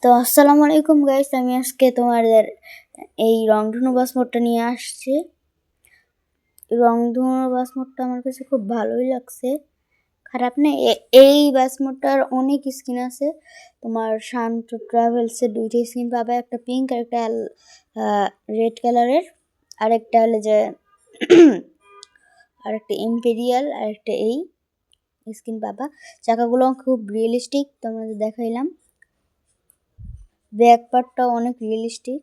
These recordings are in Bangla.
তো আসসালামু আলাইকুম গাইস, আমি আজকে তোমাদের এই রংধনু বাস মোডটা নিয়ে আসছি। রংধনু বাস মোডটা আমার কাছে খুব ভালোই লাগছে, খারাপ না। এই বাস মোডটার অনেক স্কিন আছে। তোমার শান্ত ট্রাভেলসের দুইটা স্কিন পাবে, একটা পিঙ্ক আর একটা রেড কালারের, আরেকটা হলে যে আরেকটা ইম্পেরিয়াল, আরেকটা এই স্কিন পাবা। চাকাগুলো খুব রিয়েলিস্টিক, তোমাদের দেখাইলাম। ব্যাক পার্টটাও অনেক রিয়েলিস্টিক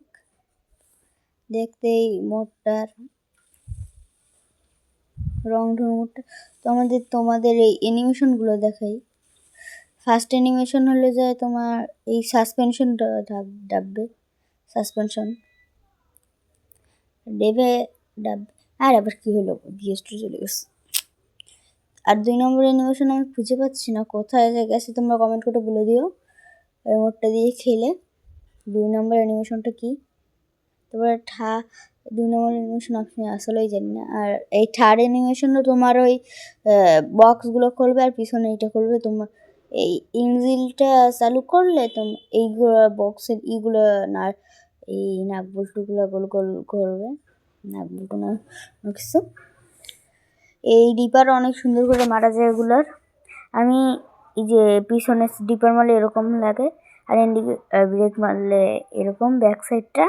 দেখতে। এই মোডটার রংধনু মোডটা তোমাদের এই অ্যানিমেশনগুলো দেখাই। ফার্স্ট অ্যানিমেশন হলে যে তোমার এই সাসপেনশনটা ডাববে, সাসপেনশন দেবে ডাববে। আর আবার কি হলো, বিএসটি চলে গেছে। আর 2 নম্বর অ্যানিমেশন আমি খুঁজে পাচ্ছি না, কোথায় গেছে তোমরা কমেন্ট করে বলে দিও। এই মোডটা দিয়ে খেলে 2 নম্বর অ্যানিমেশনটা কি। তারপরে 2 নম্বর অ্যানিমেশন আমি আসলেই জানি না। আর এই থার্ড অ্যানিমেশনও তোমার ওই বক্সগুলো খুলবে আর পিছনে এইটা খুলবে। তোমার এই ইঞ্জিনটা চালু করলে এইগুলো বক্সের এইগুলো না, এই নাক বল্টুগুলো গোল গোল করবে, নাক বল্টু না কিছু। এই ডিপার অনেক সুন্দর করে মারা যায় এগুলোর। আমি এই যে পিছনে ডিপার মারলে এরকম লাগে, আর ব্রেক মারলে এরকম ব্যাক সাইডটা।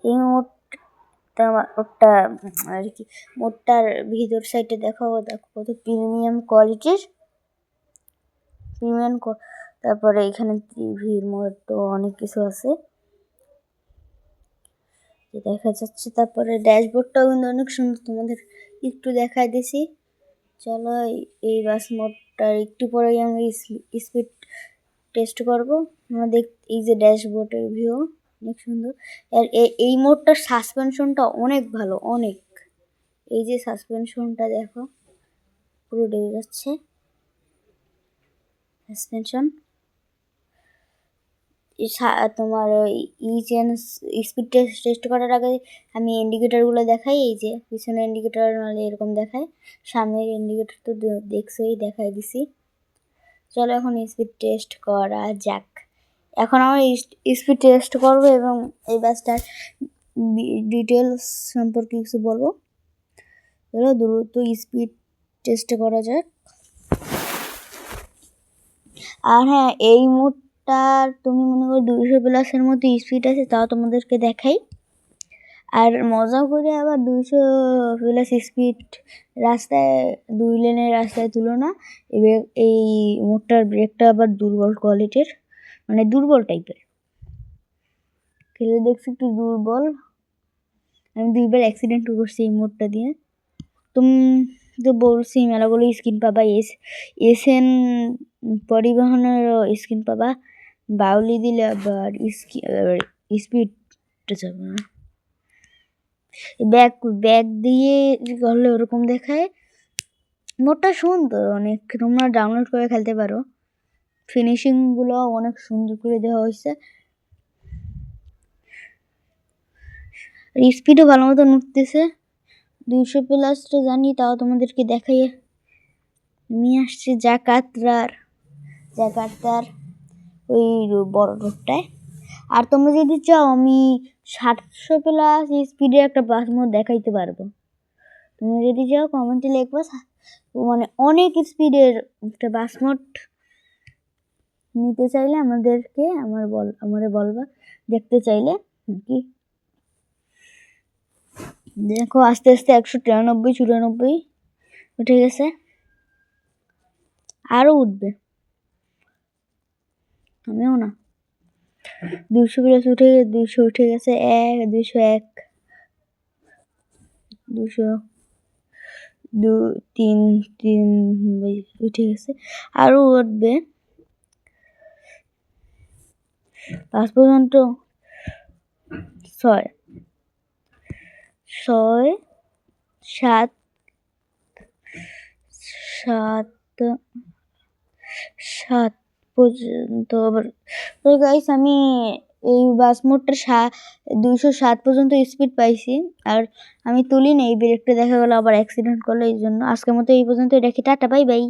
এই মোডটা আর কি, মোডটার ভিতর সাইডে দেখো কত প্রিমিয়াম কোয়ালিটির, প্রিমিয়াম। তারপরে এখানে টিভির মোড অনেক কিছু আছে দেখা যাচ্ছে। তারপরে ড্যাশবোর্ডটাও কিন্তু অনেক সুন্দর, তোমাদের একটু দেখাই দিছি। চলো এই বাস মোডটার একটু পরেই আমি স্পিড টেস্ট করবো। আমাদের এই যে ড্যাশবোর্ডের ভিউ অনেক সুন্দর। আর এই মোডটার সাসপেনশনটা অনেক ভালো, অনেক। এই যে সাসপেনশনটা দেখো পুরো ডেবে যাচ্ছে সাসপেনশন। তোমার স্পিড টেস্ট করার আগে আমি ইন্ডিকেটারগুলো দেখাই। এই যে পিছনে ইন্ডিকেটার নাহলে এরকম দেখায়, সামনের ইন্ডিকেটার তো দেখছোই, দেখাই দিছি। চলো এখন স্পিড টেস্ট করা যাক। এখন আমরা স্পিড টেস্ট করবো এবং এই বাসটার ডিটেলস সম্পর্কে কিছু বলবো। চলো দ্রুত স্পিড টেস্ট করা যাক। আর হ্যাঁ, এই মোডটার তুমি মনে করো 200+ মতো স্পিড আছে, তাও তোমাদেরকে দেখাই। আর মজা করে আবার 200+ স্পিড রাস্তায়, 2 লেনের রাস্তায় তুলনা। এবার এই মোটর ব্রেকটা আবার দুর্বল কোয়ালিটির, মানে দুর্বল টাইপের। খেলে দেখছি একটু দুর্বল। আমি 2বার অ্যাক্সিডেন্টও করছি এই মোটটা দিয়ে। তুমি তো বলছি মেলাগুলো স্কিন পাবা, এসএন পরিবহনের স্কিন পাবা। বাউলি দিলে আবার স্পিডটা যাবে না। ব্যাগ দিয়ে করলে ওরকম দেখায়। মোটটা সুন্দর অনেক, তোমরা ডাউনলোড করে খেলতে পারো। ফিনিশিংগুলো অনেক সুন্দর করে দেওয়া হয়েছে, স্পিডও ভালো মতো উঠতেছে। 200+ তো জানি, তাও তোমাদেরকে দেখাই নিয়ে আসছে জাকার্তার ওই বড় রোডটায়। আর তোমরা যদি চাও আমি 700+ স্পিডে একটা বাস মোড দেখাইতে পারবো। তুমি যদি চাও কমেন্টে লিখবো, মানে অনেক স্পিডের একটা বাস মোড নিতে চাইলে আমারে বলবা, দেখতে চাইলে কি। দেখো আস্তে আস্তে 193-94 উঠে গেছে, আরো উঠবে। আমিও না 200+ উঠে 200 উঠে গেছে, 201, 200, 2, 3 উঠে গেছে, আরো উঠবে 5 পর্যন্ত। 6, 7 পর্যন্ত। আবার তো গাইস আমি এই বাস মোটটা 207 পর্যন্ত স্পিড পাইছি। আর আমি তুলি না, এই ব্রেকটা দেখা গেলো আবার অ্যাক্সিডেন্ট করলো, এই জন্য। আজকের মতো এই পর্যন্ত, দেখি টাটা, বাই বাই।